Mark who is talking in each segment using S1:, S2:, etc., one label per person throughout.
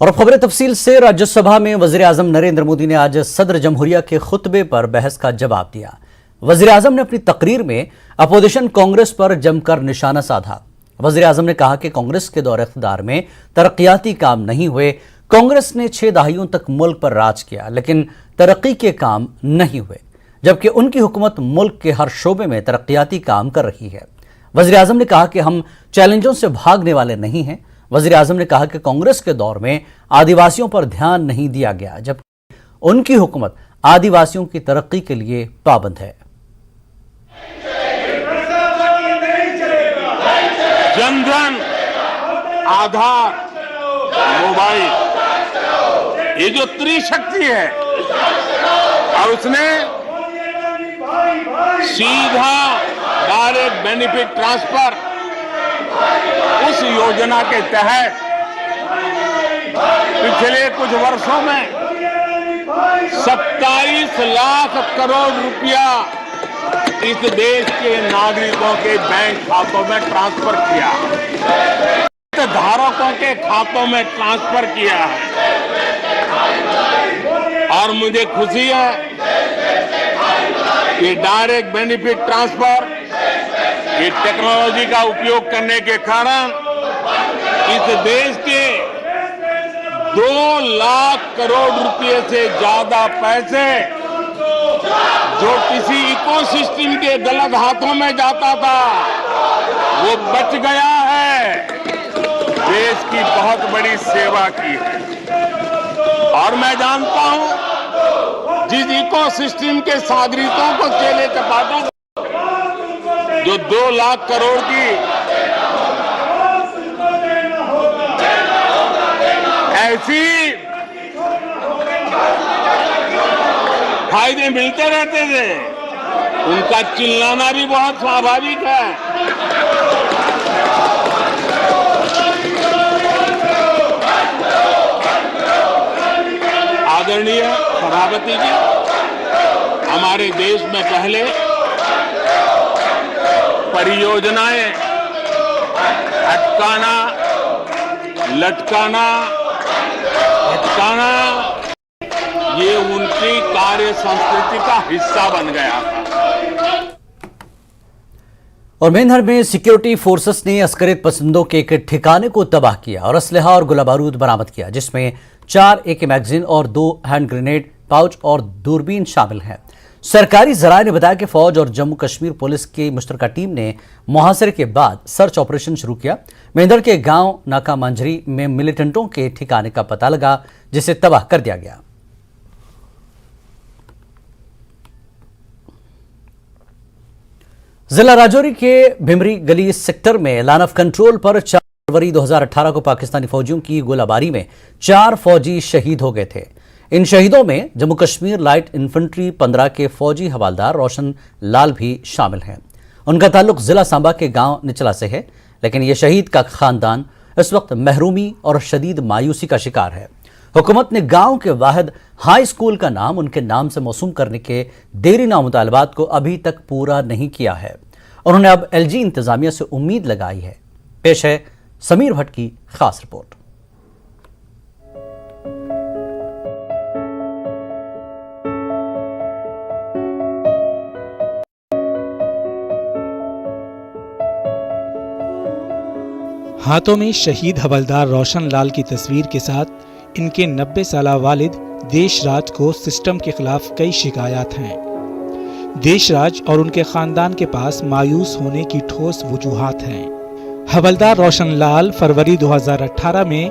S1: और अब खबरें तफसील से। राज्यसभा में वज़ीर-ए-आज़म नरेंद्र मोदी ने आज सदर जमहूरिया के खुतबे पर बहस का जवाब दिया। वज़ीर-ए-आज़म ने अपनी तकरीर में अपोजिशन कांग्रेस पर जमकर निशाना साधा। वज़ीर-ए-आज़म ने कहा कि कांग्रेस के दौर इख्तियार में तरक्याती काम नहीं हुए। कांग्रेस ने 6 दहाइयों तक मुल्क पर राज किया, लेकिन तरक्की के काम नहीं हुए, जबकि उनकी हुकूमत मुल्क के हर शोबे में तरक्याती काम कर रही है। वज़ीर-ए-आज़म ने कहा कि हम चैलेंजों से भागने वाले नहीं हैं। वज़ीर-ए-आज़म ने कहा कि कांग्रेस के दौर में आदिवासियों पर ध्यान नहीं दिया गया, जबकि उनकी हुकूमत आदिवासियों की तरक्की के लिए पाबंद है।
S2: जनधन, आधार, मोबाइल, ये जो त्रिशक्ति है, और उसने सीधा डायरेक्ट बेनिफिट ट्रांसफर उस योजना के तहत पिछले कुछ वर्षों में 27 लाख करोड़ रुपया इस देश के नागरिकों के बैंक खातों में ट्रांसफर किया, धारकों के खातों में ट्रांसफर किया है। और मुझे खुशी है कि डायरेक्ट बेनिफिट ट्रांसफर, ये टेक्नोलॉजी का उपयोग करने के कारण इस देश के 2 लाख करोड़ रुपए से ज्यादा पैसे जो किसी इकोसिस्टम के गलत हाथों में जाता था, वो बच गया है। देश की बहुत बड़ी सेवा की है। और मैं जानता हूं जिस इकोसिस्टम के सागरिकों को केले चपाटों जो 2 लाख करोड़ की ऐसी फायदे मिलते रहते थे, उनका चिल्लाना भी बहुत स्वाभाविक है। आदरणीय सभापति जी, हमारे देश में पहले परियोजनाएं अटकाना, लटकाना, भटकाना, ये उनकी कार्य संस्कृति का हिस्सा बन गया था।
S1: और मेंढर में सिक्योरिटी फोर्सेस ने अस्करियत पसंदों के एक ठिकाने को तबाह किया और असलहा और गोला बारूद बरामद किया, जिसमें 4 AK मैगजीन और 2 हैंड ग्रेनेड पाउच और दूरबीन शामिल हैं। सरकारी जराये ने बताया कि फौज और जम्मू कश्मीर पुलिस की मुश्तरका टीम ने मुहासरे के बाद सर्च ऑपरेशन शुरू किया। मेंढर के गांव नाका मांझरी में मिलिटेंटों के ठिकाने का पता लगा, जिसे तबाह कर दिया गया। जिला राजौरी के भिमरी गली सेक्टर में लाइन ऑफ कंट्रोल पर 4 फरवरी 2018 को पाकिस्तानी फौजियों की गोलाबारी में 4 फौजी शहीद हो गए थे। इन शहीदों में जम्मू कश्मीर लाइट इन्फेंट्री 15 के फौजी हवालदार रोशन लाल भी शामिल हैं। उनका ताल्लुक जिला सांबा के गांव निचला से है, लेकिन यह शहीद का खानदान इस वक्त महरूमी और शदीद मायूसी का शिकार है। हुकूमत ने गांव के वाहिद हाई स्कूल का नाम उनके नाम से मौसूम करने के देरीना मुतालबात को अभी तक पूरा नहीं किया है। उन्होंने अब LG इंतजामिया से उम्मीद लगाई है। पेश है समीर भट्ट की खास रिपोर्ट।
S3: हाथों में शहीद हवलदार रोशन लाल की तस्वीर के साथ इनके 90 साला वालिद देशराज को सिस्टम के खिलाफ कई शिकायत हैं। देशराज और उनके खानदान के पास मायूस होने की ठोस वजूहात हैं। हवलदार रोशन लाल फरवरी 2018 में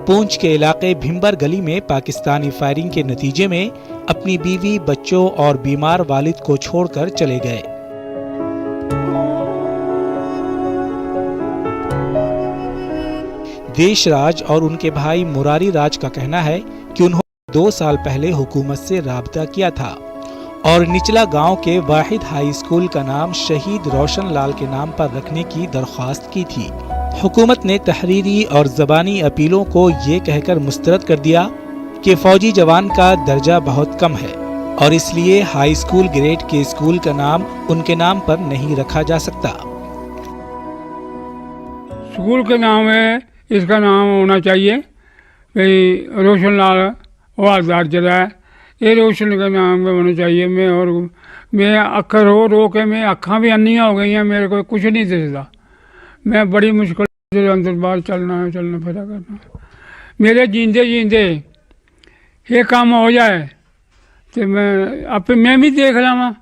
S3: पूंछ के इलाके भिम्बर गली में पाकिस्तानी फायरिंग के नतीजे में अपनी बीवी, बच्चों और बीमार वालिद को छोड़कर चले गए। देशराज और उनके भाई मुरारी राज का कहना है कि उन्होंने 2 साल पहले हुकूमत से राब्ता किया था और निचला गांव के वाहिद हाई स्कूल का नाम शहीद रोशन लाल के नाम पर रखने की दरख्वास्त की थी। हुकूमत ने तहरीरी और ज़बानी अपीलों को ये कहकर मुस्तरद कर दिया कि फौजी जवान का दर्जा बहुत कम है और इसलिए हाई स्कूल ग्रेड के स्कूल का नाम उनके नाम पर नहीं रखा जा सकता।
S4: स्कूल का नाम है, इसका नाम होना चाहिए भाई रोशन लाल हवालदार चला है, ये रोशन के नाम पे होना चाहिए। मैं अक्खर रो के मैं अक्खां भी अन्नियाँ हो गई हैं, मेरे को कुछ नहीं दिखता। मैं बड़ी मुश्किल से अंदर बाहर चलना फिरा करना है। मेरे जींदे जींदे ये काम हो जाए तो मैं भी देख लवा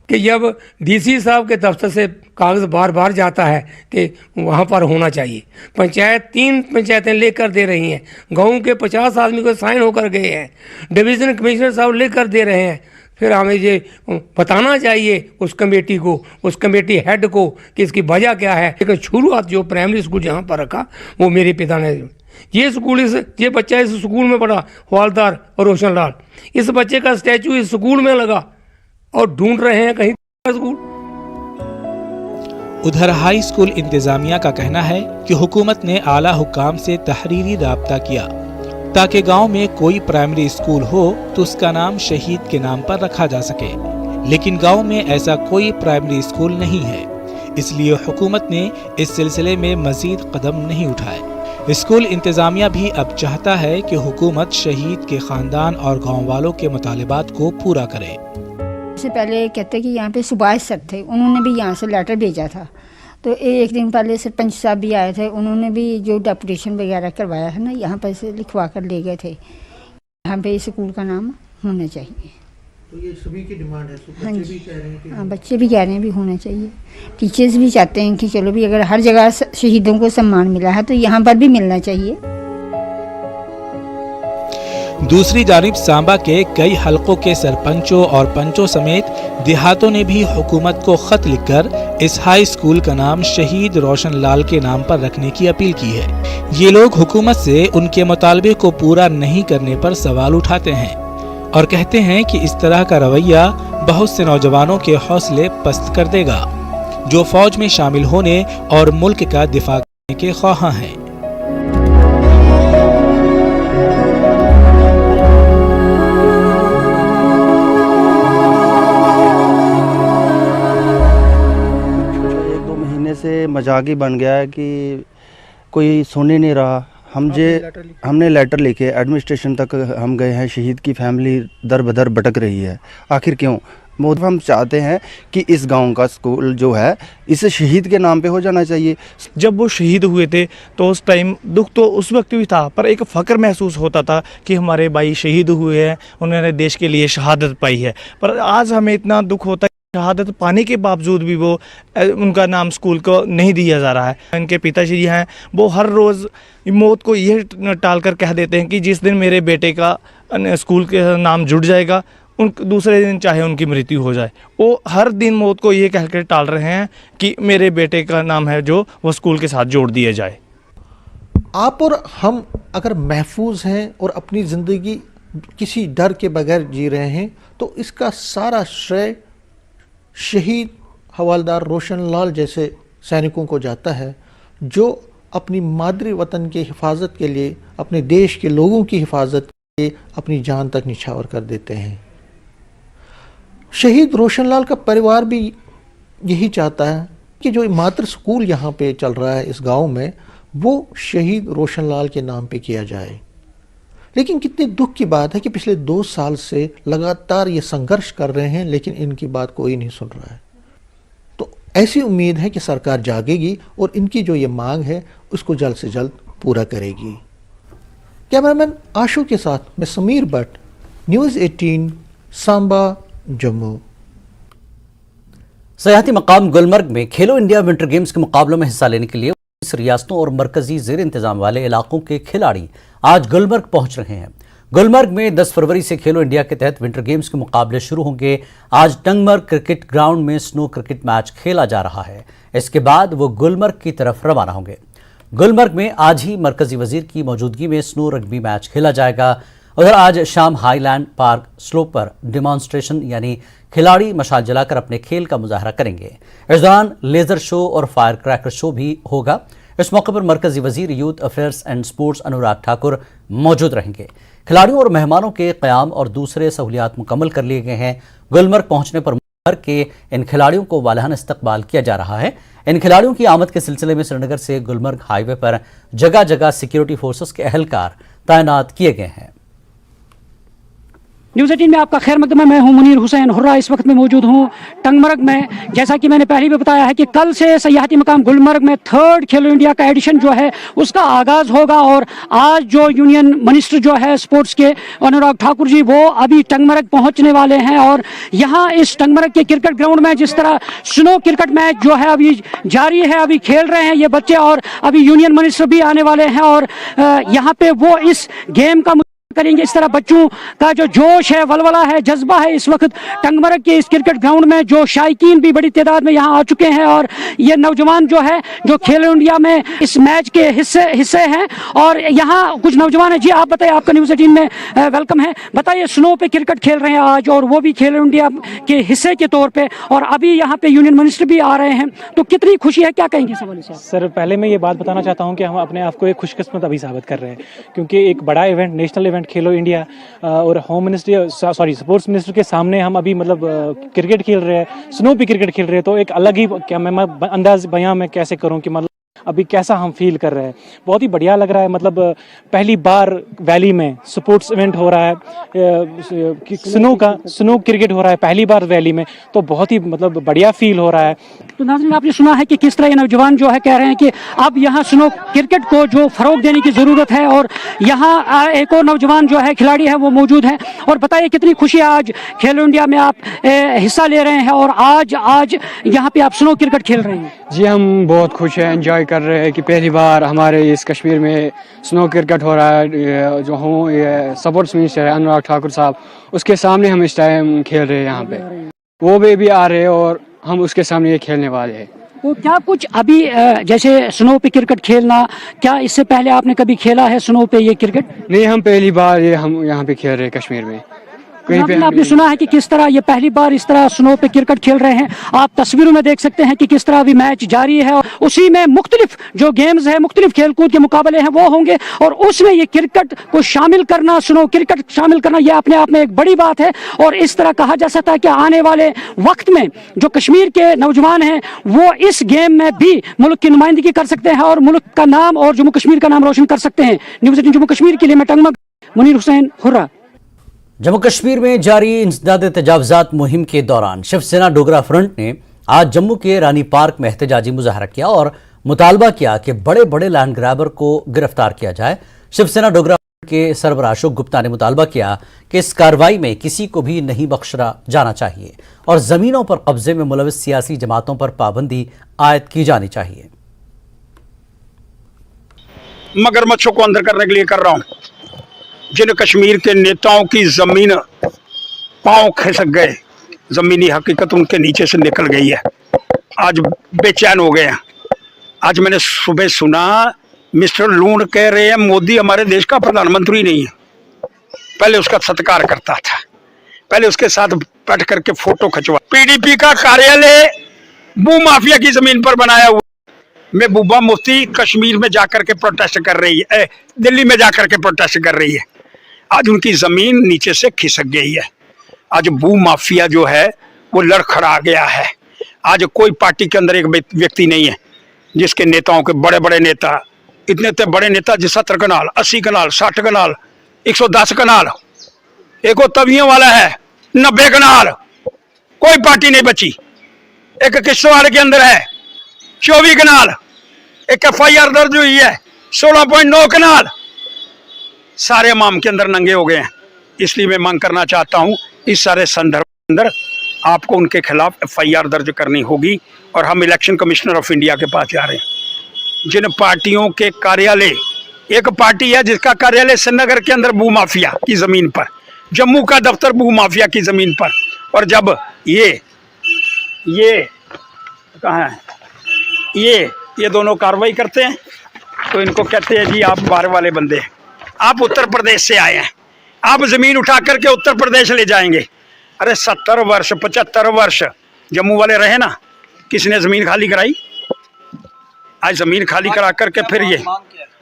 S5: कि जब डीसी साहब के दफ्तर से कागज़ बार बार जाता है कि वहाँ पर होना चाहिए। पंचायत 3 पंचायतें लेकर दे रही हैं, गाँव के 50 आदमी को साइन होकर गए हैं, डिवीज़न कमिश्नर साहब लेकर दे रहे हैं। फिर हमें ये बताना चाहिए उस कमेटी को, उस कमेटी हेड को कि इसकी वजह क्या है। लेकिन शुरुआत जो प्राइमरी स्कूल जहाँ पर रखा वो मेरे पिता ने, ये बच्चा इस स्कूल में पढ़ा, हवालदार और रोशन लाल, इस बच्चे का स्टैचू इस स्कूल में लगा और ढूंढ रहे हैं कहीं स्कूल।
S3: उधर हाई स्कूल इंतजामिया का कहना है कि हुकूमत ने आला हुक्काम से तहरीरी राब्ता किया ताकि गांव में कोई प्राइमरी स्कूल हो तो उसका नाम शहीद के नाम पर रखा जा सके, लेकिन गांव में ऐसा कोई प्राइमरी स्कूल नहीं है, इसलिए हुकूमत ने इस सिलसिले में मजीद कदम नहीं उठाए। स्कूल इंतजामिया भी अब चाहता है कि हुकूमत शहीद के खानदान और गाँव वालों के मुतालिबात को पूरा करे।
S6: से पहले कहते कि यहाँ पे सुभाष सर थे, उन्होंने भी यहाँ से लेटर भेजा था। तो एक दिन पहले सरपंच साहब भी आए थे, उन्होंने भी जो डेपुटेशन वगैरह करवाया है ना, यहाँ पर से लिखवा कर ले गए थे। यहाँ पे स्कूल का नाम होना चाहिए।
S7: तो ये सभी की डिमांड है।
S6: हाँ
S7: बच्चे
S6: जी,
S7: भी कह रहे हैं कि
S6: हाँ, बच्चे भी कह रहे हैं भी होना चाहिए। टीचर्स भी चाहते हैं कि चलो भी अगर हर जगह शहीदों को सम्मान मिला है तो यहाँ पर भी मिलना चाहिए।
S3: दूसरी जानिब सांबा के कई हलकों के सरपंचों और पंचों समेत देहातों ने भी हुकूमत को खत लिखकर इस हाई स्कूल का नाम शहीद रोशन लाल के नाम पर रखने की अपील की है। ये लोग हुकूमत से उनके मुतालबे को पूरा नहीं करने पर सवाल उठाते हैं और कहते हैं कि इस तरह का रवैया बहुत से नौजवानों के हौसले पस्त कर देगा जो फौज में शामिल होने और मुल्क का दिफा करने के ख्वाहां हैं।
S8: से मजाक ही बन गया है कि कोई सुन ही नहीं रहा। हमने लेटर लिखे, एडमिनिस्ट्रेशन तक हम गए हैं, शहीद की फैमिली दर बदर भटक रही है। आखिर क्यों? हम चाहते हैं कि इस गांव का स्कूल जो है इसे शहीद के नाम पे हो जाना चाहिए।
S9: जब वो शहीद हुए थे तो उस टाइम दुख तो उस वक्त भी था, पर एक फ़ख्र महसूस होता था कि हमारे भाई शहीद हुए हैं, उन्होंने देश के लिए शहादत पाई है। पर आज हमें इतना दुख होता है, शहादत पाने के बावजूद भी वो उनका नाम स्कूल को नहीं दिया जा रहा है। इनके पिताश्री हैं, वो हर रोज़ मौत को यह टाल कर कह देते हैं कि जिस दिन मेरे बेटे का स्कूल के नाम जुड़ जाएगा उन दूसरे दिन चाहे उनकी मृत्यु हो जाए। वो हर दिन मौत को ये कहकर टाल रहे हैं कि मेरे बेटे का नाम है जो वो स्कूल के साथ जोड़ दिया जाए।
S7: आप और हम अगर महफूज हैं और अपनी ज़िंदगी किसी डर के बगैर जी रहे हैं तो इसका सारा श्रेय शहीद हवालदार रोशन लाल जैसे सैनिकों को जाता है, जो अपनी मादरी वतन की हिफाजत के लिए, अपने देश के लोगों की हिफाजत के लिए अपनी जान तक निछावर कर देते हैं। शहीद रोशन लाल का परिवार भी यही चाहता है कि जो मातृ स्कूल यहाँ पे चल रहा है इस गांव में, वो शहीद रोशन लाल के नाम पे किया जाए। लेकिन कितने दुख की बात है कि पिछले 2 साल से लगातार ये संघर्ष कर रहे हैं, लेकिन इनकी बात कोई नहीं सुन रहा है। तो ऐसी उम्मीद है कि सरकार जागेगी और इनकी जो ये मांग है उसको जल्द से जल्द पूरा करेगी। कैमरामैन आशु के साथ मैं समीर भट्ट, न्यूज़ 18 सांबा जम्मू।
S1: सयाहती मकाम गुलमर्ग में खेलो इंडिया विंटर गेम्स के मुकाबलों में हिस्सा लेने के लिए रियासतों और मरकजी जेर इंतजाम वाले इलाकों के खिलाड़ी आज गुलमर्ग पहुंच रहे हैं। गुलमर्ग में 10 फरवरी से खेलो इंडिया के तहत विंटर गेम्स के मुकाबले शुरू होंगे। आज टंगमर्ग क्रिकेट ग्राउंड में स्नो क्रिकेट मैच खेला जा रहा है। इसके बाद वो गुलमर्ग की तरफ रवाना होंगे। गुलमर्ग में आज ही मरकजी वजीर की मौजूदगी में स्नो रग्बी मैच खेला जाएगा। उधर आज शाम हाईलैंड पार्क स्लोप पर डिमॉन्स्ट्रेशन यानी खिलाड़ी मशाल जलाकर अपने खेल का मुजाहरा करेंगे। इस दौरान लेजर शो और फायर क्रैकर शो भी होगा। इस मौके पर मरकजी वजीर youth affairs and sports Anurag Thakur मौजूद रहेंगे। खिलाड़ियों और मेहमानों के क़याम और दूसरे सहूलियात मुकम्मल कर लिए गए हैं। गुलमर्ग पहुंचने पर के इन खिलाड़ियों को वालहान इस्तकबाल किया जा रहा है। इन खिलाड़ियों की आमद के सिलसिले में श्रीनगर से गुलमर्ग हाईवे पर जगह जगह सिक्योरिटी फोर्सेस के अहलकार तैनात किए गए हैं।
S10: न्यूज़ 18 में आपका खैर मकदम है। मैं हूं मुनीर हुसैन हुर्रा। इस वक्त मैं मौजूद हूं टंगमर्ग में। जैसा कि मैंने पहले भी बताया है कि कल से सयाहती मकाम गुलमर्ग में 3rd खेलो इंडिया का एडिशन जो है उसका आगाज़ होगा और आज जो यूनियन मिनिस्टर जो है स्पोर्ट्स के अनुराग ठाकुर जी वो अभी टंगमर्ग पहुंचने वाले हैं और यहाँ इस टंगमर्ग के क्रिकेट ग्राउंड में जिस तरह स्नो क्रिकेट मैच जो है अभी जारी है, अभी खेल रहे हैं ये बच्चे और अभी यूनियन मिनिस्टर भी आने वाले हैं और यहाँ पे वो इस गेम का करेंगे। इस तरह बच्चों का जो जोश है, वलवला है, जज्बा है इस वक्त टंगमर्ग के इस क्रिकेट ग्राउंड में, जो शायकीन भी बड़ी तादाद में यहाँ आ चुके हैं और ये नौजवान जो है जो खेलो इंडिया में इस मैच के हिस्से हैं और यहाँ कुछ नौजवान हैं। जी आप बताइए, आपका न्यूज़ 18 में वेलकम है। बताइए, स्नो पे क्रिकेट खेल रहे हैं आज और वो भी खेलो इंडिया के हिस्से के तौर पर, और अभी यहाँ पे यूनियन मिनिस्टर भी आ रहे हैं, तो कितनी खुशी है, क्या कहेंगे इस हवाले से?
S11: सर, पहले मैं ये बात बताना चाहता हूँ कि हम अपने आप को एक खुशकिस्मत अभी साबित कर रहे हैं, क्योंकि एक बड़ा इवेंट, नेशनल इवेंट खेलो इंडिया और होम मिनिस्ट्री स्पोर्ट्स मिनिस्टर के सामने हम अभी मतलब क्रिकेट खेल रहे हैं, स्नो पे क्रिकेट खेल रहे हैं, तो एक अलग ही क्या मैं अंदाज बयां मैं कैसे करूं कि मतलब अभी कैसा हम फील कर रहे हैं। बहुत ही बढ़िया लग रहा है। मतलब पहली बार वैली में स्पोर्ट्स इवेंट हो रहा है, स्नो क्रिकेट हो रहा है पहली बार वैली में, तो बहुत ही मतलब बढ़िया फील हो रहा है।
S10: तो नाज़रीन, आपने सुना है कि किस तरह ये नौजवान जो है कह रहे हैं कि अब यहाँ स्नो क्रिकेट को जो फरोग देने की ज़रूरत है और यहाँ एक और नौजवान जो है खिलाड़ी है वो मौजूद है। और बताइए, कितनी खुशी है आज खेलो इंडिया में आप हिस्सा ले रहे हैं और आज यहाँ पे आप स्नो क्रिकेट खेल रहे हैं?
S12: जी, हम बहुत खुश हैं, एंजॉय कर रहे हैं कि पहली बार हमारे इस कश्मीर में स्नो क्रिकेट हो रहा है। जो हूँ स्पोर्ट्स मिनिस्टर है अनुराग ठाकुर साहब, उसके सामने हम इस टाइम खेल रहे हैं यहाँ पे। वो भी आ रहे हैं और हम उसके सामने ये खेलने वाले हैं।
S10: तो क्या कुछ अभी जैसे स्नो पे क्रिकेट खेलना, क्या इससे पहले आपने कभी खेला है स्नो पे ये क्रिकेट?
S12: नहीं, हम पहली बार हम यहाँ पे खेल रहे हैं कश्मीर में।
S10: आपने सुना है कि किस तरह ये पहली बार इस तरह स्नो पे क्रिकेट खेल रहे हैं। आप तस्वीरों में देख सकते हैं कि किस तरह अभी मैच जारी है और उसी में मुख्तलिफ जो गेम्स है, मुख्तलिफ खेलकूद के मुकाबले हैं वो होंगे और उसमें ये क्रिकेट को शामिल करना, स्नो क्रिकेट शामिल करना, ये अपने आप में एक बड़ी बात है। और इस तरह कहा जा सकता है कि आने वाले वक्त में जो कश्मीर के नौजवान हैं वो इस गेम में भी मुल्क की नुमाइंदगी कर सकते हैं और मुल्क का नाम और जम्मू कश्मीर का नाम रोशन कर सकते हैं। न्यूज़ 18 जम्मू कश्मीर के लिए मैं टंगमर्ग, मुनीर हुसैन हुर्रा।
S1: जम्मू कश्मीर में जारी इंसदाद तजावजात मुहिम के दौरान शिवसेना डोगरा फ्रंट ने आज जम्मू के रानी पार्क में एहतजाजी मुजाहरा किया और मुतालबा किया कि बड़े बड़े लैंड ग्रैबर को गिरफ्तार किया जाए। शिवसेना डोगरा फ्रंट के सरबराह अशोक गुप्ता ने मुतालबा किया कि इस कार्रवाई में किसी को भी नहीं बख्शा जाना चाहिए और जमीनों पर कब्जे में मुलविस सियासी जमातों पर पाबंदी आयद की जानी चाहिए।
S13: मगरमच्छों को अंदर करने के लिए कर रहा हूं। जिन कश्मीर के नेताओं की जमीन पांव खिसक गए, जमीनी हकीकत उनके नीचे से निकल गई है, आज बेचैन हो गए हैं। आज मैंने सुबह सुना मिस्टर लूण कह रहे हैं मोदी हमारे देश का प्रधानमंत्री नहीं है। पहले उसका सत्कार करता था, पहले उसके साथ बैठ करके फोटो खिंचवा। पीडीपी का कार्यालय भू माफिया की जमीन पर बनाया हुआ। महबूबा मुफ्ती कश्मीर में जाकर के प्रोटेस्ट कर रही है, दिल्ली में जाकर के प्रोटेस्ट कर रही है। आज उनकी जमीन नीचे से खिसक गई है। आज भू माफिया जो है वो लड़खड़ा गया है। आज कोई पार्टी के अंदर एक व्यक्ति नहीं है जिसके नेताओं के बड़े बड़े नेता, इतने बड़े नेता जिस 70 कनाल, 80 कनाल, 60 कनाल, 110 कनाल, एक वो तवियों वाला है 90 कनाल, कोई पार्टी नहीं बची। एक किश्तवाड़ के अंदर है 24 कनाल, एक FIR दर्ज हुई है 16.9 कनाल। सारे माम के अंदर नंगे हो गए हैं। इसलिए मैं मांग करना चाहता हूं इस सारे संदर्भ के अंदर आपको उनके खिलाफ FIR दर्ज करनी होगी और हम इलेक्शन कमिश्नर ऑफ इंडिया के पास जा रहे हैं। जिन पार्टियों के कार्यालय, एक पार्टी है जिसका कार्यालय श्रीनगर के अंदर भू माफिया की जमीन पर, जम्मू का दफ्तर भू माफिया की जमीन पर, और जब ये कहाँ है, ये दोनों कार्रवाई करते हैं तो इनको कहते हैं जी आप बाहर वाले बंदे हैं, आप उत्तर प्रदेश से आए हैं, आप जमीन उठा करके उत्तर प्रदेश ले जाएंगे। अरे 70 वर्ष 75 वर्ष जम्मू वाले रहे ना, किसने जमीन खाली कराई? आज जमीन खाली करा करके फिर ये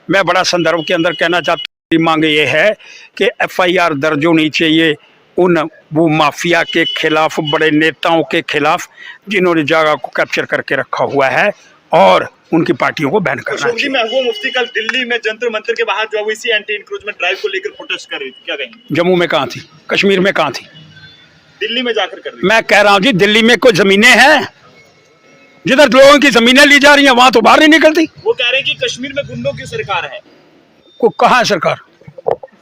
S13: मैं बड़ा संदर्भ के अंदर कहना चाहता हूँ, मांग ये है कि FIR दर्ज होनी चाहिए उन भू माफिया के खिलाफ, बड़े नेताओं के खिलाफ जिन्होंने जगह को कैप्चर करके रखा हुआ है, और उनकी पार्टियों को बैन करना
S14: चाहिए। महबूबा मुफ्ती कल दिल्ली में जंतर मंतर के बाहर जो है वो इसी एंटी इंक्रोचमेंट ड्राइव को लेकर प्रोटेस्ट कर रही थी, क्या कहेंगे?
S13: जम्मू में कहाँ थी, कश्मीर में कहाँ थी?
S14: दिल्ली में जाकर कर रही।
S13: मैं कह रहा हूँ जी, दिल्ली में कोई जमीनें हैं? जिधर लोगों की जमीनें ली जा रही हैं वहां तो बाहर नहीं निकलती।
S14: वो कह रहे हैं कि कश्मीर में गुंडों की सरकार है।
S13: को कहाँ है सरकार?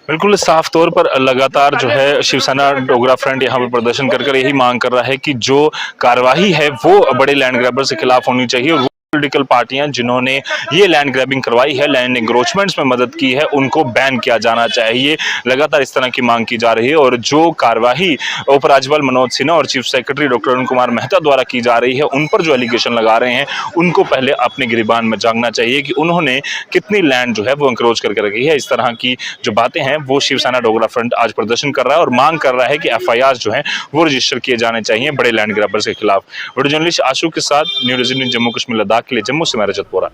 S15: बिल्कुल साफ तौर पर लगातार जो है शिवसेना डोगरा फ्रंट यहाँ पर प्रदर्शन कर यही मांग कर रहा है कि जो कार्यवाही है वो बड़े लैंड ग्रैबर्स के खिलाफ होनी चाहिए और पॉलिटिकल पार्टियां जिन्होंने ये लैंड ग्रैबिंग करवाई है, लैंड इंक्रोचमेंट्स में मदद की है, उनको बैन किया जाना चाहिए। लगातार इस तरह की मांग की जा रही है और जो कार्यवाही उपराज्यपाल मनोज सिन्हा और chief secretary doctor Arun Kumar Mehta द्वारा की जा रही है, उन पर जो एलिगेशन लगा रहे हैं उनको पहले अपने गिरबान में झांकना चाहिए कि उन्होंने कितनी लैंड जो है वो इंक्रोच करके रखी है। इस तरह की जो बातें हैं वो शिवसेना डोगरा फ्रंट आज प्रदर्शन कर रहा है और मांग कर रहा है कि FIR जो है वो रजिस्टर किए जाने चाहिए बड़े लैंड ग्रैबर्स के खिलाफ। वीडियो जर्नलिस्ट आशु के साथ न्यूज़ जम्मू कश्मीर लद्दाख के लिए जम्मू से मैं रजत बोरा।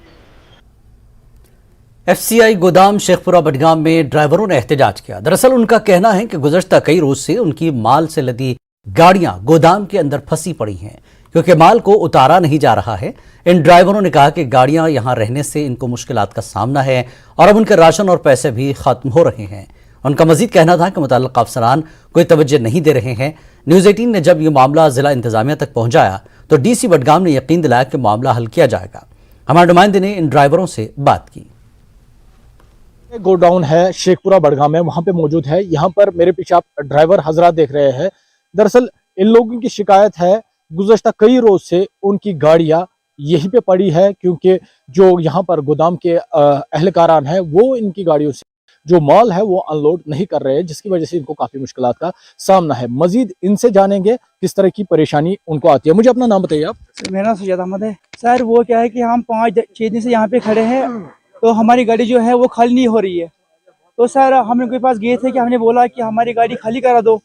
S1: FCI गोदाम शेखपुरा बडगाम में ड्राइवरों ने एहतजाज किया। दरअसल उनका कहना है कि गुज़श्ता कई रोज से उनकी माल से लदी गाड़ियां गोदाम के अंदर फंसी पड़ी हैं क्योंकि माल को उतारा नहीं जा रहा है। इन ड्राइवरों ने कहा कि गाड़ियां यहां रहने से इनको मुश्किलात का सामना है और अब उनके राशन और पैसे भी खत्म हो रहे हैं। उनका मजीद कहना था कि मुतल्लिक़ अफसरान कोई तवज्जो नहीं दे रहे हैं। न्यूज़ 18 ने जब यह मामला जिला इंतजामिया तक पहुंचाया तो DC बडगाम ने यकीन दिलाया कि मामला हल किया जाएगा। हमारे नुमाइंदे ने इन ड्राइवरों से बात की।
S16: गोडाउन है शेखपुरा बडगाम में, वहां पे मौजूद है। यहाँ पर मेरे पीछे आप ड्राइवर हजरात देख रहे हैं। दरअसल इन लोगों की शिकायत है गुज़श्ता कई रोज से उनकी गाड़ियां यहीं पे पड़ी है क्योंकि जो यहाँ पर गोदाम के अहलकारान हैं वो इनकी गाड़ियों से जो माल है वो अनलोड नहीं कर रहे हैं, जिसकी वजह से इनको काफी मुश्किलात का सामना है। मजीद इनसे जानेंगे किस तरह की परेशानी उनको आती है। मुझे अपना नाम बताइए आप।
S17: मेरा नाम सुजात अहमद है। सर वो क्या है कि हम 5-6 दिन से यहाँ पे खड़े हैं तो हमारी गाड़ी जो है वो खाली नहीं हो रही है। तो सर हम उनके पास गए थे कि हमने बोला कि हमारी गाड़ी खाली करा दो,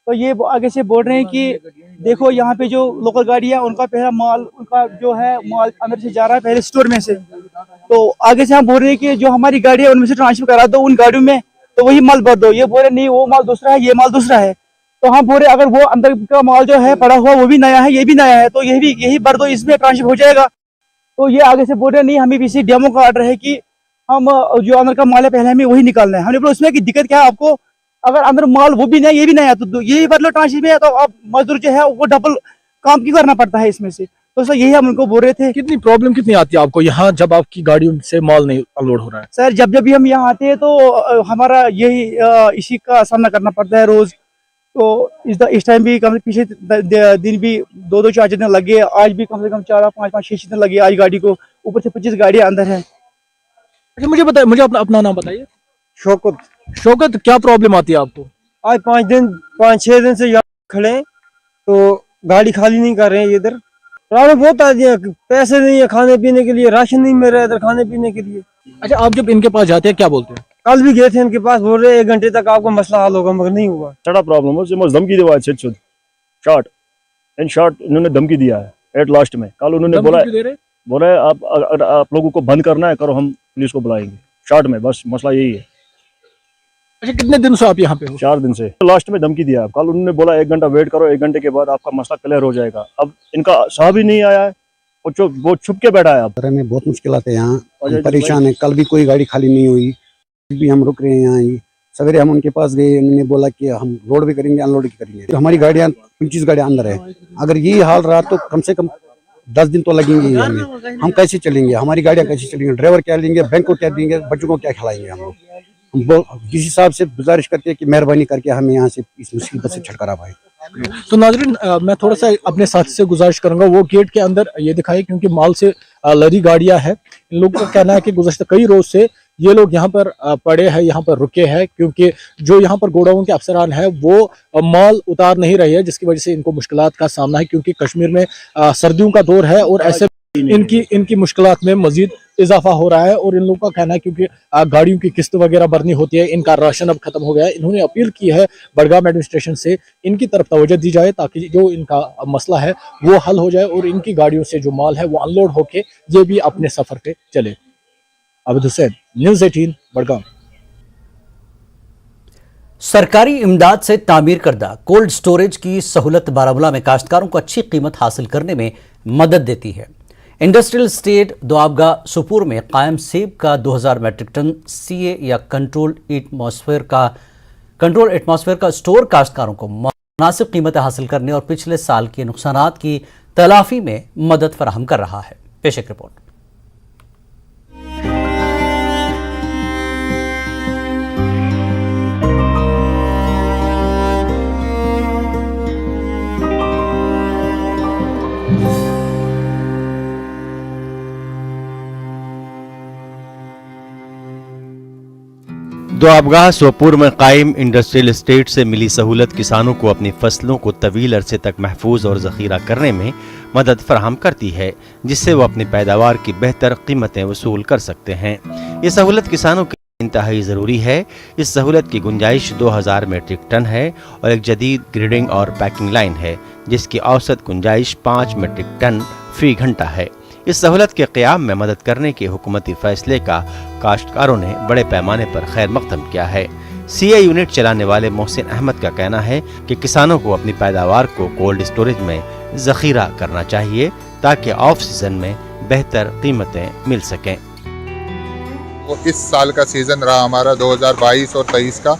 S17: तो ये आगे से बोल रहे हैं कि देखो यहाँ पे जो लोकल गाड़ी है उनका पहला माल, उनका जो है माल अंदर से जा रहा है पहले स्टोर में से, तो आगे से हम बोल रहे हैं कि जो हमारी गाड़ी है उनमें से ट्रांसफर करा दो उन गाड़ियों में, तो वही माल भर दो। ये बोल रहे नहीं वो माल दूसरा है, ये माल दूसरा है। तो हम बोल रहे अगर वो अंदर का माल जो है पड़ा हुआ वो भी नया है, ये भी नया है, तो यही भर दो, इसमें ट्रांसफर हो जाएगा। तो ये आगे से बोल रहे नहीं हमें पीछे डेमो का ऑर्डर है कि हम जो अंदर का माल है पहले हमें वही निकालना है। हमने बोला उसमें की दिक्कत क्या है आपको, अगर अंदर माल वो भी नया ये भी नया तो यही मतलब ट्रांसफर में है, तो अब मजदूर जो है वो डबल काम क्यों करना पड़ता है इसमें से। तो सर यही हम उनको बोल रहे थे।
S16: कितनी प्रॉब्लम कितनी आती है आपको यहाँ जब आपकी गाड़ियों से माल नहीं अनलोड हो रहा है?
S17: सर जब भी हम यहाँ आते हैं तो हमारा यही इसी का सामना करना पड़ता है रोज। तो इस टाइम भी कम पीछे दिन भी 2-4 दिन लगे, आज भी कम से कम 4-5-6 दिन लगे आज गाड़ी को, ऊपर से 25 गाड़ियां अंदर है।
S16: अच्छा मुझे बताइए, मुझे अपना नाम बताइए। शौकत, क्या प्रॉब्लम आती है आपको?
S18: आज 5-6 दिन से यहाँ खड़े तो गाड़ी खाली नहीं कर रहे हैं। इधर प्रॉब्लम बहुत आती है, पैसे नहीं है खाने पीने के लिए, राशन नहीं मिल रहा है इधर खाने पीने के लिए।
S16: अच्छा आप जब इनके पास जाते हैं क्या बोलते हैं?
S18: कल भी गए थे इनके पास, बोल रहे 1 घंटे तक आपको मसला हल होगा, मगर नहीं हुआ।
S19: बड़ा प्रॉब्लम है, मुझे धमकी दिया है शॉर्ट इन शॉर्ट इन्होंने धमकी दिया है एट लास्ट में। कल उन्होंने बोला है आप लोगों को बंद करना है करो, हम पुलिस को बुलाएंगे शॉर्ट में, बस मसला यही है।
S16: अच्छा कितने दिन से आप यहाँ पे हो?
S19: 4 दिन से। लास्ट में धमकी दिया, कल उन्होंने बोला 1 घंटा वेट करो, 1 घंटे के बाद आपका मसला क्लियर हो जाएगा। अब इनका साहब ही नहीं आया है, वो छुप के बैठा है। अब
S20: में बहुत मुश्किल है यहाँ, परेशान है। कल भी कोई गाड़ी खाली नहीं हुई, भी हम रुक रहे हैं यहाँ ही। सवेरे हम उनके पास गए, उन्होंने बोला कि हम लोड भी करेंगे अनलोड भी करेंगे। तो हमारी गाड़ियाँ 25 गाड़ियाँ अंदर है, अगर यही हाल रहा तो कम से कम 10 दिन तो लगेंगे हमें। हम कैसे चलेंगे, हमारी गाड़ियाँ कैसे चलेंगे, ड्राइवर क्या लेंगे, बैंक को क्या देंगे, बच्चों को क्या खिलाएंगे। हम लोग किसी साहब से गुजारिश करते हैं कि मेहरबानी करके हमें यहाँ से इस मुसीबत से छुटकारा पाए।
S16: तो नाज़रीन मैं थोड़ा सा अपने साथी से गुजारिश करूंगा वो गेट के अंदर ये दिखाए क्योंकि माल से लदी गाड़ियां हैं। इन लोगों का कहना है कि गुज़श्ता कई रोज से ये लोग यहाँ पर पड़े हैं, यहाँ पर रुके हैं क्योंकि जो यहाँ पर गोडाउन के अफसरान है वो माल उतार नहीं रहे हैं, जिसकी वजह से इनको मुश्किलात का सामना है क्योंकि कश्मीर में सर्दियों का दौर है और ऐसे इनकी मुश्किलात में मजीद इजाफा हो रहा है। और इन लोगों का कहना है क्योंकि गाड़ियों की किस्त वगैरह भरनी होती है, इनका राशन अब खत्म हो गया है। इन्होंने अपील की है बडगाम एडमिनिस्ट्रेशन से इनकी तरफ तवज्जो दी जाए ताकि जो इनका मसला है वो हल हो जाए और इनकी गाड़ियों से जो माल है वो अनलोड होके ये भी अपने सफर पे चले। अब्दुल हुसैन, न्यूज़ 18 बडगाम।
S1: सरकारी इमदाद से तामीर करदा कोल्ड स्टोरेज की सहूलत बारामूला में काश्तकारों को अच्छी कीमत हासिल करने में मदद देती है। इंडस्ट्रियल स्टेट दोआबगा सुपुर में कायम सेब का 2000 मैट्रिक टन सीए या कंट्रोल एटमॉस्फेयर का स्टोर काश्तकारों को मुनासिब कीमतें हासिल करने और पिछले साल के नुकसानात की तलाफी में मदद फराहम कर रहा है। पेश एक रिपोर्ट।
S21: दोआबगाह सोपुर में कायम इंडस्ट्रियल एस्टेट से मिली सहूलत किसानों को अपनी फसलों को तवील अरसे तक महफूज और ज़ख़ीरा करने में मदद फराहम करती है, जिससे वो अपनी पैदावार की बेहतर कीमतें वसूल कर सकते हैं। ये सहूलत किसानों के लिए इंतहाई ज़रूरी है। इस सहूलत की गुंजाइश 2000 मीट्रिक टन है और एक जदीद ग्रेडिंग और पैकिंग लाइन है, जिसकी औसत गुंजाइश 5 मीट्रिक टन फी घंटा है। इस सहूलत के क़याम में मदद करने के हुकूमती फैसले का काश्तकारों ने बड़े पैमाने पर खैर मकदम किया है। सीए यूनिट चलाने वाले मोहसिन अहमद का कहना है कि किसानों को अपनी पैदावार को कोल्ड स्टोरेज में ज़ख़ीरा करना चाहिए ताकि ऑफ सीजन में बेहतर कीमतें मिल सकें।
S22: इस साल का सीज़न रहा हमारा 2022 और 23 का।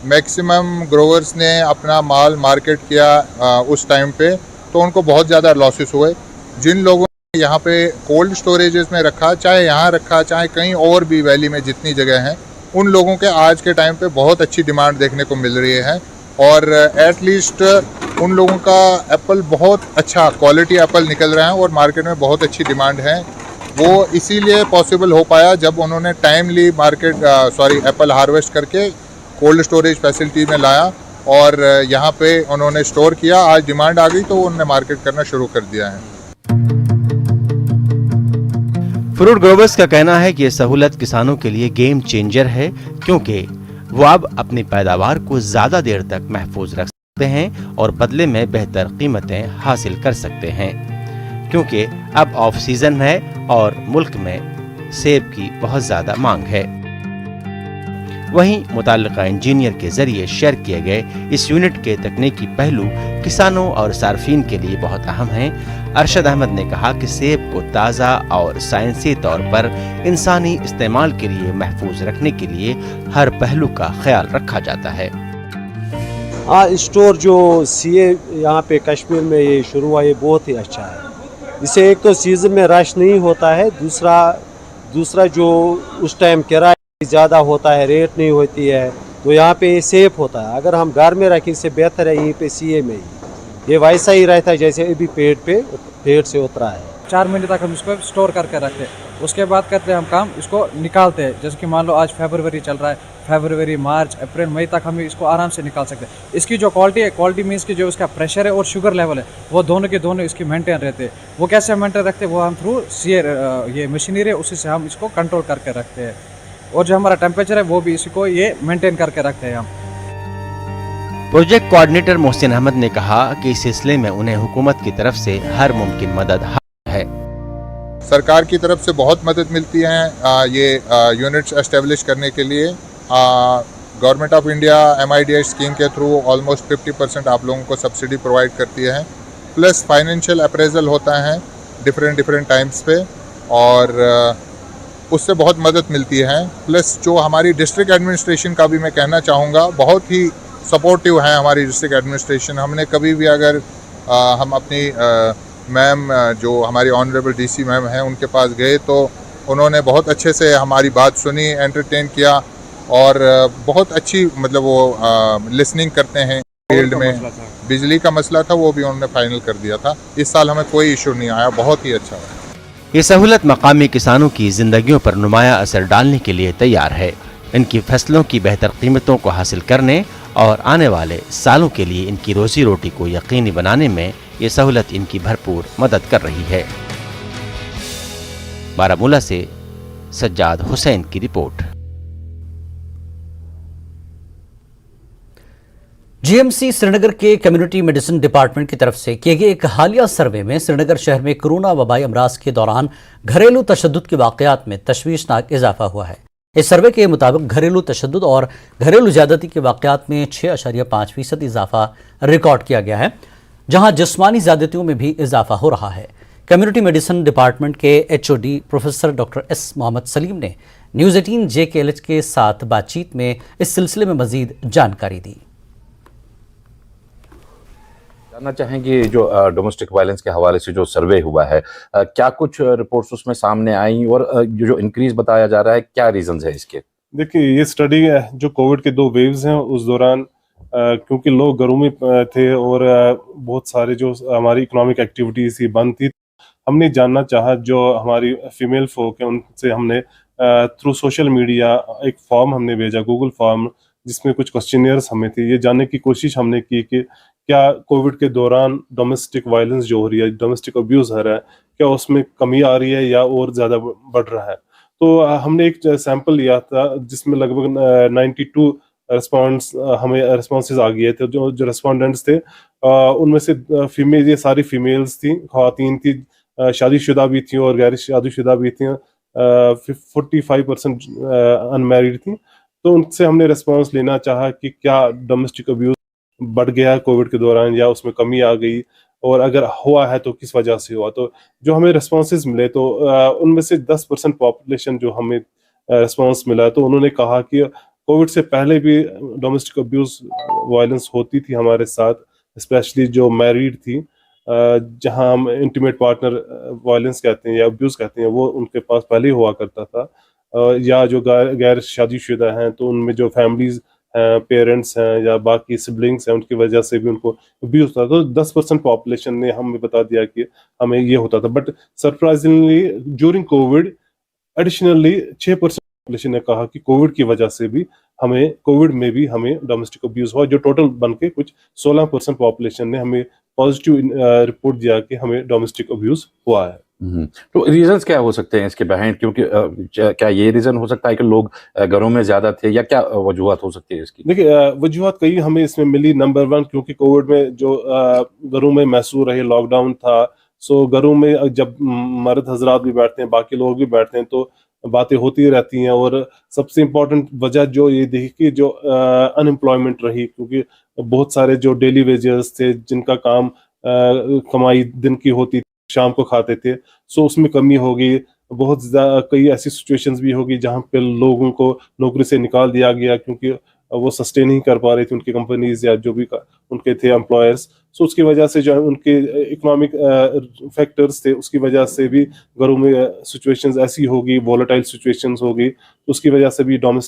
S22: मैक्सिमम ग्रोवर्स ने अपना माल मार्केट किया उस टाइम पे, तो उनको बहुत ज़्यादा लॉसेस हुए। जिन लोगों यहाँ पे कोल्ड स्टोरेजेस में रखा, चाहे यहाँ रखा चाहे कहीं और भी वैली में जितनी जगह हैं, उन लोगों के आज के टाइम पे बहुत अच्छी डिमांड देखने को मिल रही है और एटलीस्ट उन लोगों का एप्पल बहुत अच्छा क्वालिटी एप्पल निकल रहा है और मार्केट में बहुत अच्छी डिमांड है। वो इसीलिए पॉसिबल हो पाया जब उन्होंने टाइमली एप्पल हार्वेस्ट करके कोल्ड स्टोरेज फैसिलिटी में लाया और यहाँ पे उन्होंने स्टोर किया। आज डिमांड आ गई तो उन्होंने मार्केट करना शुरू कर दिया है।
S21: फ्रूट ग्रोवर्स का कहना है कि यह सहूलत किसानों के लिए गेम चेंजर है, क्योंकि वो अब अपनी पैदावार को ज्यादा देर तक महफूज रख सकते हैं और बदले में बेहतर कीमतें हासिल कर सकते हैं, क्योंकि अब ऑफ सीजन है और मुल्क में सेब की बहुत ज्यादा मांग है। वहीं मुताल्लिका इंजीनियर के जरिए शेयर किए गए इस यूनिट के तकनीकी पहलू किसानों और सार्फिन के लिए बहुत अहम हैं। अरशद अहमद ने कहा कि सेब को ताज़ा और साइंसी तौर पर इंसानी इस्तेमाल के लिए महफूज रखने के लिए हर पहलू का ख्याल रखा जाता है।
S23: स्टोर जो सीए यहाँ पे कश्मीर में ये शुरू हुआ, ये बहुत ही अच्छा है। इसे एक तो सीज़न में रश नहीं होता है, दूसरा जो उस टाइम किराया ज़्यादा होता है, रेट नहीं होती है, तो यहाँ पे ये सेफ होता है। अगर हम घर में रखें इससे बेहतर है यहीं पे सीए में ही। ये वैसा ही रहता है जैसे अभी पेड़ से उतरा है।
S24: 4 महीने तक हम इसको स्टोर करके रखते हैं, उसके बाद करते हैं हम काम, इसको निकालते हैं। जैसे कि मान लो आज फरवरी चल रहा है, फरवरी, मार्च, अप्रैल, मई तक हम इसको आराम से निकाल सकते हैं। इसकी जो क्वालिटी है, क्वालिटी मीन्स की जो इसका प्रेशर है और शुगर लेवल है, वो दोनों के दोनों इसकी मेंटेन रहते हैं। वो कैसे मेंटेन रखते हैं, वो हम थ्रू सीए ये मशीनरी है उसी से हम इसको कंट्रोल करके रखते हैं। और जो हमारा टेम्परेचर है वो भी इसको ये मेंटेन करके रखते हैं हम।
S21: प्रोजेक्ट कोऑर्डिनेटर मोहसिन अहमद ने कहा कि इस सिलसिले में उन्हें हुकूमत की तरफ से हर मुमकिन मदद है।
S22: सरकार की तरफ से बहुत मदद मिलती है ये यूनिट्स एस्टेब्लिश करने के लिए। Government of India MIDI scheme के थ्रू ऑलमोस्ट 50% आप लोगों को सब्सिडी प्रोवाइड करती है, प्लस फाइनेंशियल अप्रेजल होता है डिफरेंट टाइम्स पे और उससे बहुत मदद मिलती है। प्लस जो हमारी डिस्ट्रिक्ट एडमिनिस्ट्रेशन का भी मैं कहना चाहूँगा, बहुत ही सपोर्टिव है हमारी डिस्ट्रिक्ट एडमिनिस्ट्रेशन। हमने कभी भी अगर हम अपनी मैम जो हमारी ऑनरेबल DC मैम हैं उनके पास गए तो उन्होंने बहुत अच्छे से हमारी बात सुनी, एंटरटेन किया और बहुत अच्छी मतलब वो लिसनिंग करते हैं। फील्ड में बिजली का मसला था वो भी उन्होंने फाइनल कर दिया था। इस साल हमें कोई इशू नहीं आया, बहुत ही अच्छा है।
S21: ये सहूलत मकामी किसानों की जिंदगियों पर नुमाया असर डालने के लिए तैयार है। इनकी फसलों की बेहतर कीमतों को हासिल करने और आने वाले सालों के लिए इनकी रोजी रोटी को यकीनी बनाने में ये सहूलत इनकी भरपूर मदद कर रही है। बारामूला से सज्जाद हुसैन की रिपोर्ट।
S1: GMC श्रीनगर के कम्युनिटी मेडिसिन डिपार्टमेंट की तरफ से किए गए एक हालिया सर्वे में श्रीनगर शहर में कोरोना वबाई अमराज के दौरान घरेलू तशद्दुद के वाकयात में तशवीशनाक इजाफा हुआ है। इस सर्वे के मुताबिक घरेलू तशद्दुद और घरेलू ज्यादती के वाकयात में 6.5% इजाफा रिकॉर्ड किया गया है, जहां जिस्मानी ज्यादतियों में भी इजाफा हो रहा है। कम्युनिटी मेडिसिन डिपार्टमेंट के HOD professor doctor S Mohammad Salim ने न्यूज़ 18 JKLH के साथ बातचीत में इस सिलसिले में मजीद जानकारी दी।
S2: जानना चाहेंगे जो डोमेस्टिक वायलेंस के हवाले से जो सर्वे हुआ है, क्या कुछ रिपोर्ट्स उसमें सामने आई और जो इंक्रीज बताया जा रहा है, क्या रीजंस है इसके?
S4: देखिए, ये स्टडी जो कोविड के 2 वेव्स हैं उस दौरान क्योंकि लोग घरों में थे और बहुत सारे जो हमारी इकोनॉमिक एक्टिविटीज ही बंद थी, हमने जानना चाहा जो हमारी फीमेल फोक है उनसे हमने थ्रू सोशल मीडिया एक फॉर्म हमने भेजा, गूगल फॉर्म, जिसमें कुछ क्वेश्चनियर्स हमें थे। ये जानने की कोशिश हमने की कि क्या कोविड के दौरान डोमेस्टिक वायलेंस जो हो रही है, डोमेस्टिक अब्यूज़ हो रहा है, क्या उसमें कमी आ रही है या और ज़्यादा बढ़ रहा है। तो हमने एक सैंपल लिया था जिसमें लगभग 92 रिस्पॉन्सेज आ गए थे। जो रेस्पोंडेंट्स थे उनमें से फीमेल, ये सारी फीमेल्स थी, ख़वातीन थी, शादीशुदा भी थी और गैर शादीशुदा भी थी, 45% अनमैरिड थी। तो उनसे हमने रिस्पॉन्स लेना चाहा कि क्या डोमेस्टिक अब्यूज़ बढ़ गया कोविड के दौरान या उसमें कमी आ गई, और अगर हुआ है तो किस वजह से हुआ। तो जो हमें रिस्पॉन्सेज मिले तो उनमें से 10% पॉपुलेशन जो हमें रिस्पॉन्स मिला, तो उन्होंने कहा कि कोविड से पहले भी डोमेस्टिक अब्यूज़ वायलेंस होती थी हमारे साथ, स्पेशली जो मैरिड थी, जहां हम इंटीमेट पार्टनर वायलेंस कहते हैं या अब्यूज़ कहते हैं, वो उनके पास पहले ही हुआ करता था। या जो गैर शादीशुदा हैं तो उनमें जो फैमिलीज हैं, पेरेंट्स हैं या बाकी सिबलिंग्स हैं, उनकी वजह से भी उनको अब्यूज़ होता था। तो 10% पॉपुलेशन ने हमें बता दिया कि हमें ये होता था। But surprisingly during Covid additionally 6% population ने कहा कि कोविड की वजह से भी कोविड में भी हमें डोमेस्टिक अब्यूज़ हुआ, जो टोटल बन के कुछ 16% पॉपुलेशन ने हमें पॉजिटिव रिपोर्ट दिया कि हमें डोमेस्टिक अब्यूज़ हुआ है।
S2: तो रीजंस क्या हो सकते हैं इसके बिहाइंड, क्योंकि क्या ये रीजन हो सकता है कि लोग घरों में ज्यादा थे, या क्या वजूहत हो सकती है इसकी?
S4: देखिए, वजूहत कई हमें इसमें मिली। नंबर 1, क्योंकि कोविड में जो घरों में महसूस रहे, लॉकडाउन था, सो घरों में जब मर्द हजरात भी बैठते हैं, बाकी लोग भी बैठते हैं, तो बातें होती रहती हैं। और सबसे इम्पोर्टेंट वजह जो ये देखी कि जो अनएम्प्लॉयमेंट रही, क्योंकि बहुत सारे जो डेली वेजेस थे, जिनका काम कमाई दिन की होती, शाम को खाते थे, सो उसमें कमी होगी। बहुत कई ऐसी सिचुएशंस भी होगी जहां पे लोगों को नौकरी से निकाल दिया गया क्योंकि वो सस्टेन नहीं कर पा रहे थे, उनकी कंपनीज या जो भी उनके थे एम्प्लॉयर्स। सो उसकी वजह से जो उनके इकोनॉमिक फैक्टर्स थे, उसकी वजह से भी घरों में सिचुएशंस ऐसी होगी, वोलेटाइल सिचुएशंस होगी, तो उसकी वजह से भी डोमेस्टिक